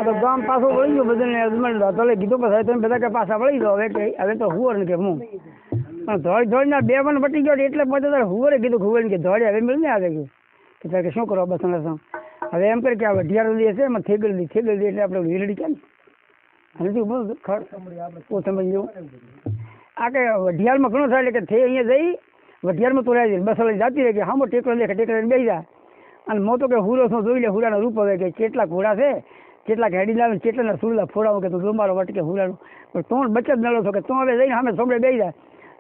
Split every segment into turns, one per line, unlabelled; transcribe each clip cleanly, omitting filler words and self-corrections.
તો ગામ પાછો વળી ગયો બધાને અજમલ ધોલે કીધું પછી તમે બધા કે પાછા વળી જાઓ હવે તો હુવર ને કે હું પણ ધોળીના 2 વન વટી ગયો એટલે પછી હુવરે કીધું હુવર કે ધોળી હવે મેળ નહીં આવે કે શું કરો બસ હવે એમ કરે કે આ વઢિયાર દી છે એમાં થેગડી એટલે આપણે વીરડી કેમ નથી બોલ સમજ જેવું આ કે વઢિયારમાં ઘણું થાય એટલે કે અહીંયા જઈ વઢિયારમાં તો રહી બસ જાતી રહે કે હામો ટેકરો લે ટેકરો બેસી જાય અને મો તો કે હુરો શું જોઈ લે હુરાનો રૂપ હવે કે કેટલાક હુરા છે કેટલાક હેડી લાવે કેટલાના સુરલા ફોડાવો કે તું ડુમારો વટકે હુરાનું પણ તું બચત નડો છો કે તું હવે જઈને સામે સોમડે બેસી જાય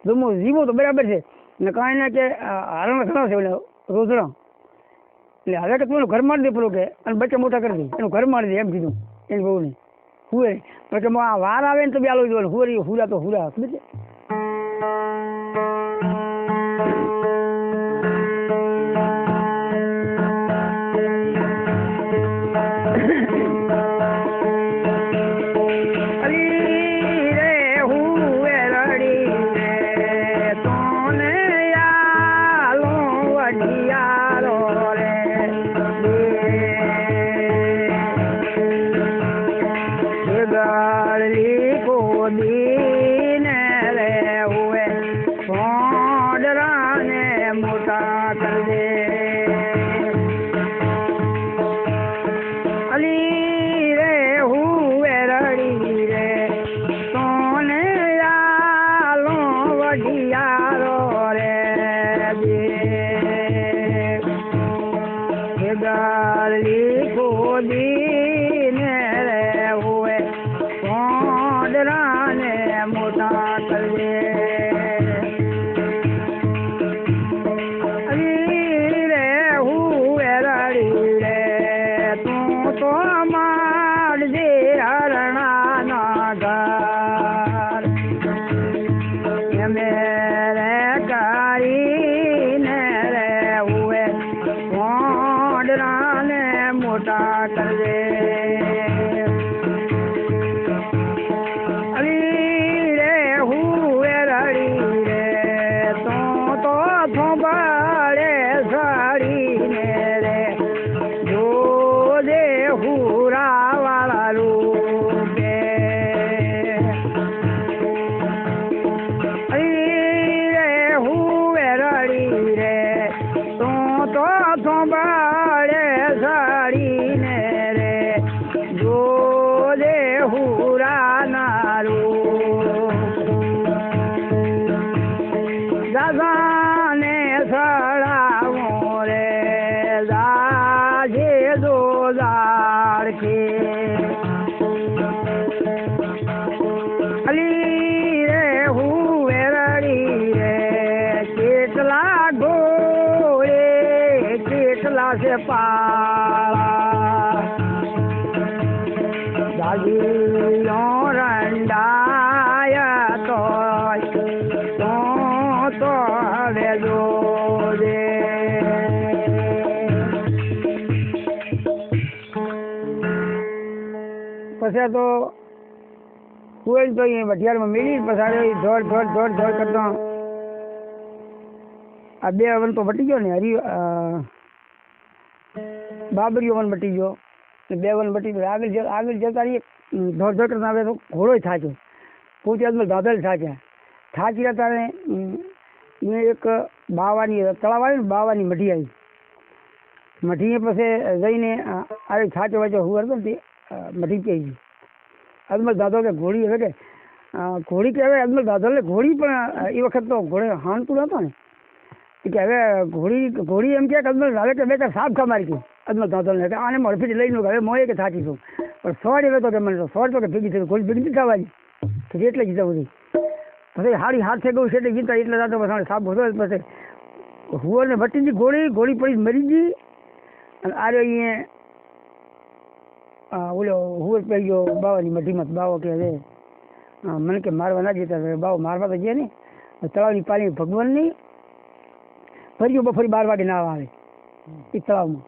ડુમું જીવું તો બરાબર છે ને કાંઈ ના કે હારણ ઘણો છે એટલે રોજડા એટલે હવે કે તું એનું ઘર મારી દે પેલું કે અને બચ્ચા મોટા કરી દે એનું ઘર મારી દે એમ કીધું એની બહુ નહીં હુએ પણ કે આ વાર આવે ને તો બી આલો જોવાનું હુરી હુરા તો હુરા સમજે પછી તો કોઈ તો અહીંયા વઢિયારમાં મેળી પછી દોડ કરતા આ 2 વન તો વટી ગયો ને બાબરીઓ વન વટી ગયો ને 2 વન વટી ગયો આગળ જતા રહીએ દોડ કરતા આવે તો ઘોડો થાક્યો પૂછી આદમી દાદલ થાકી રહ્યા તારે એક બાવાની તળાવ આવી ને બાવાની મઢી આવી મઢીએ પછી જઈને આવી થાચો વાંચો હું હતો ને તે મઢી કહી ગઈ અજમલ દાદો કે ઘોડી હવે કે ઘોડી કહેવાય અજમલ દાદો એટલે ઘોડી પણ એ વખત તો ઘોડે હાણતું નહોતો ને કે હવે ઘોડી એમ કે અજમલ દાદા કે 2 સાપ ખા મારી ગઈ અજમલ દાદો ને આને મળફી લઈ લો હવે મોએ કે થાકી છું પણ સોડ એવો તો કે મને સોડ તો કે ભેગી થઈ ઘોડી ભેગી થવાની કે એટલે જીતા બધી પછી હારી હાથ થઈ ગયું છે એટલે જીતા એટલે દાદો પછી સાપ હોતો પછી હુવરને વટી ગઈ ઘોડી પડી મરી ગઈ અને આરે અહીંયા ઓલો હુવર પડી ગયો બાવાની મઢીમાં બાવો કે હવે મને કે મારવા ના જતા બાવો મારવા તો ગયા ને તળાવની પાણી ભગવાનની ફરી બફરી 12 વાગે ના આવે એ તળાવમાં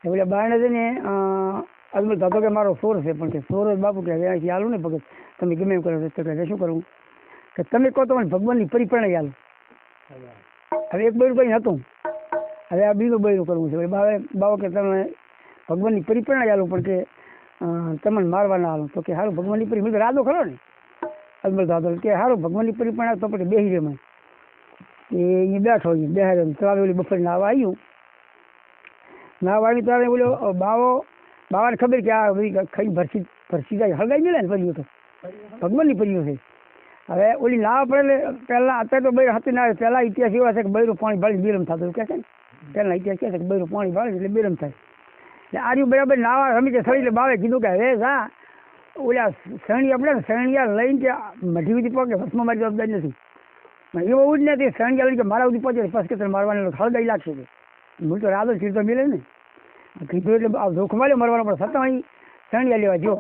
એટલે બારણે જઈને અજમલ દાદો કે મારો સોર છે પણ કે સોર બાપુ કે હવે અહીંથી હાલું ને ભગત તમે ગમે એમ કરો તો કે શું કરવું કે તમે કહો તો મને ભગવાનની પરિપૂર્ણ હાલ હવે એક બૈરું કંઈ હતું હવે આ બીજું બૈરું કરવું છે બાવો કે તમે ભગવાનની પરિપૂર્ણ હાલું પણ કે તમને મારવા ના આવું તો કે સારું ભગવાનની પરી મેં રાધો ખરો ને અજમલ દાદો કે સારું ભગવાનની પરી પણ તો પછી બેસી રહે એ બેઠો બેહારે તળાવે ઓલી બપોરે નાવા આવ્યું નાવા આવી ત્યારે ઓલો બાવાને ખબર કે આ બધી ખાઈ ભરસી જાય હળગાઈ મળે ને પરીઓ તો ભગવાનની પરીઓ છે હવે ઓલી નાવા પડે પહેલાં અત્યારે તો બૈર હતી ના પહેલાં ઇતિહાસ એવા છે કે બૈરું પાણી ભાળી બેરમ થતું એવું કહે છે ને પહેલાં ઇતિહાસ કહે છે કે બૈરું પાણી ભાળે એટલે બેરમ થાય એટલે આર્યું બરાબર નાવા રમી છે સળી એટલે બાવે કીધું કે હવે જા ઓલા શરણી આપણે ને શરણિયા લઈને કે મઢી સુધી પહોંચે વસમાં મારી જવાબદારી નથી એવું જ નથી શરણિયા લઈને કે મારા સુધી પહોંચે પછી કે તને મારવાને હળગાઈ લાગશે કે હું તો રાધો કીધો મિલે ને કીધું એટલે ધોખ માર્યો મરવાનો પણ છતાં અહીં શરણિયા લેવા જો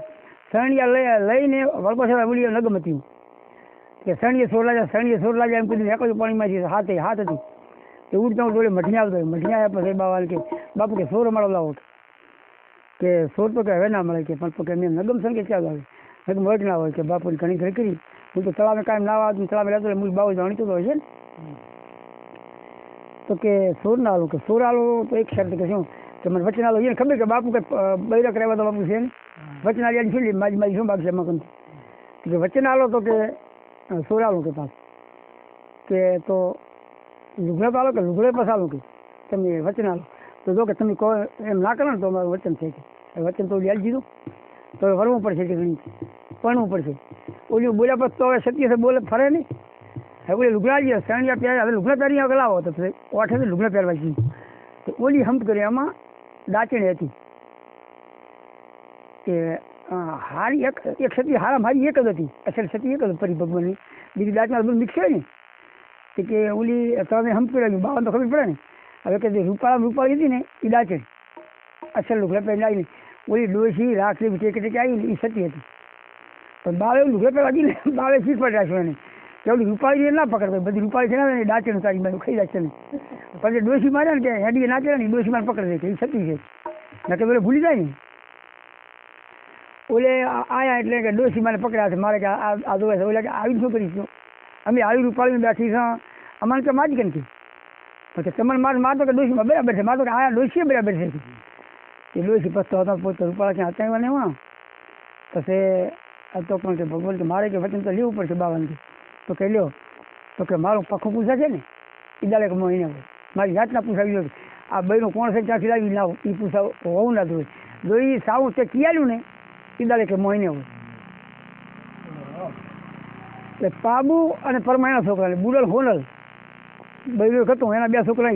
શરણિયા લઈને વળકો છે બોલી નગમ હતી કે શરણીએ સોર લાગ્યા એમ કીધું એક જ પાણીમાં હાથ હતી એ ઉડતા જોડે મઠીને આવતો મઠીને આવ્યા પછી બાવા કે બાપુ કે સોર અમારો લાવો કે સોર તો કે હવે ના મળે કે પણ તો કે મેં નગમ છે કે ચાલ આવે નગમ વટ ના હોય કે બાપુની ઘણી ઘણી કરી હું તો તળાવે કાંઈ ના આવતું તળાવે રહેતો હું બાબુ જાણીતો હોય છે ને તો કે સોર ના આલો કે સોર આલો તો એક શરત કે શું કે મને વચન આલો એને ખબર કે બાપુ કે બૈરક રહેવા તો બાપુ છે ને વચન આલી શું મારી શું બાકી છે એમાં કે વચન આલો તો કે સોર આલો કે પાસ કે તો લુગડે પાલો કે લુગડે પસાલો કે તમે વચન આલો તો જો કે તમે કહો એમ ના કરો ને તો અમારું વચન છે કે વચન તો યાદ દીધું તો વરવું પડશે કે ઘણી ભણવું પડશે ઓલું બોલ્યા પછી તો હવે સત્ય છે બોલે ફરે નહીં હવે ઓલી લુગડા જઈએ શરણિયા પહેર્યા હવે લુગડા પહેરી લાવો તો ઓઠે તો લુગડા પહેરવા જઈએ તો ઓલી હમ્પ કરી એમાં દાચણી હતી કે હારી એક સતી હારામ હારી એક જ હતી અસલ સતી એક જ પરી ભગવાનની બીજી દાચમાં બધું મિક્સ હોય ને કે ઓલી તમે હમ્પ કરી બાવન તો ખબર પડે ને હવે કે રૂપાળી હતી ને એ દાચણી અસલ લુગડા પહેરી આવીને ઓલી ડોસી રાખડી ટેકે આવી ને એ સતી હતી પણ બાવે એવું લુગડા પહેરવા જઈને બાવે શીખ પર રાખ્યો એને કે ઓલી રૂપાળી ના પકડ બધી રૂપાળી છે ને દાચણી તારી બાજુ ખાઈ જાય છે ને પછી ડોસી મારે ને કે હેડી ના ચડે ને ડોસી મારે પકડે કે એ સતી છે ના કે પેલો ભૂલી જાય ને ઓલે આયા એટલે કે ડોસી મારે પકડ્યા છે મારે કે આ જોવે છે ઓલે કે આવી શું કરીશું અમે આવી રૂપાળીને બેઠી છે અમારે કે માજી કેમ પછી તમને મારતો કે ડોસીમાં બરાબર છે મારતો કે આ ડોસી બરાબર છે એ ડોસી પસ્તો હતો પોતે રૂપાળા ક્યાં હતા ને એમાં પછી તો પણ કે ભગવાન કે મારે કે વચન તો લેવું પડશે બાવાને તો કે લ્યો તો કે મારું પખું પૂછા છે ને એ દાડે કે હું એને મારી જાતના પૂછાવી દો આ બહેનું કોણ છે ત્યાંથી લાવી ના એ પૂછાવ હોવું ના જોઈએ જો એ સાવું તે કિયાલ્યું ને એ દાડે કે મોઈને હોય એટલે પાબુ અને પરમાયના છોકરાને બુડલ હોનલ બહેનું હતું એના બે છોકરા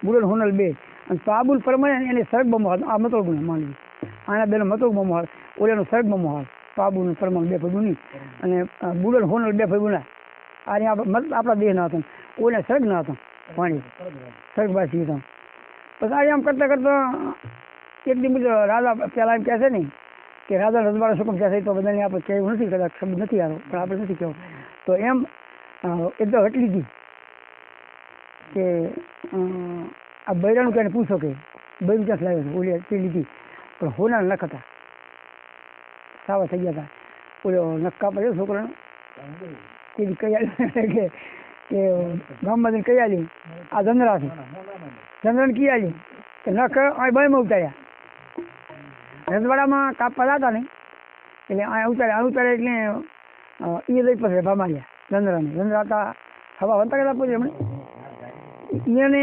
બુડલ હોનલ બે અને પાબુલ પરમાય એને સર્ગ બમો હાલ આ મતો ગુણ માનવી આના બેનો મતો બમો હાલ ઓલેનો સર્ગ બમો હાલ પાબુનું પરમાણ બે ભાઈ ગુની અને બુડલ હોનલ બે ભાઈ ગુના આ આપણા દેહ ના હતા ઓલે સર્ગ ના હતા પાણી સર્ગવાસી હતા પછી આ એમ કરતાં કરતાં એક દી બીજો રાજા પહેલાં એમ કહે છે ને કે રાજા રજવાડા શું કહે છે તો બધાને આપણે કહેવું નથી કદાચ શબ્દ નથી આવ્યો પણ આપણે નથી કહેવું તો એમ એ તો હટલી હતી કે આ બૈરાનું કહીને પૂછો કે બૈરું ક્યાંથી લાવ્યો છે ઓલી તે લીધી પણ હોના નખ હતા સાવા થઈ ગયા હતા ઓલો નખ કાપા છોકરાનો તે કઈ આવી કે ગામમાં કઈ આવી આ જંદરા છે જંદરાને કી આવી કે નખ આ બાયમાં ઉતાર્યા રજવાડામાં કાપવા જતા ને એટલે આ ઉતારે એટલે એ લઈ પછી ભામાર્યા જંદરાને જંદરા હતા હવા વંતા કરતા પછી એમણે એને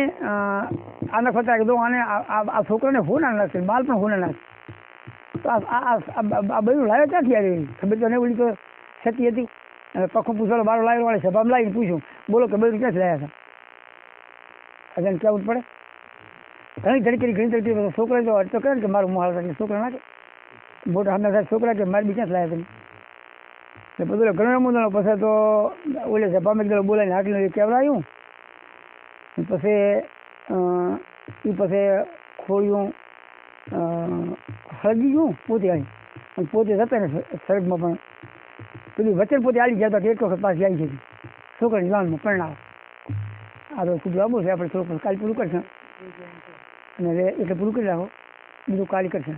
આને ફતા કીધું આને આ છોકરાને હોના નાખશે બાલ પણ હોના નાખશે તો આ બધું લાવ્યો ક્યાંથી આવી ખબર તો નહીં ઓલી તો છતી હતી અને પખું પૂછવાનો બારો લાવ્યો વાળે સભામાં લાવીને પૂછ્યું બોલો કે બધું ક્યાંથી લાવ્યા હતા અજાને કહેવું પડે ઘણી તરીકે છોકરા તો અડતો કરે ને કે મારું મોહાલ એટલે છોકરા નાખે મોટા હમણાં છોકરા કે મારી બી ક્યાંથી લાવ્યા તમે એટલે બધું ઘણો મુદ્દાનો પછી તો ઓલે સભામાં એકદમ બોલાવીને આટલું કહેવડાયું પછી એ પછી ખોળ્યું હળગી ગયું પોતે આવી અને પોતે જતા ને સડકમાં પણ પેલી વચન પોતે આવી ગયા એક વખત પાછી આવી જતી છોકરાની લાનમાં પરણાવ આ તો ખૂબ લાંબુ છે આપણે થોડુંક કાલે પૂરું કરશે અને એટલે પૂરું કરી રાખો બીજું કાલે કરશે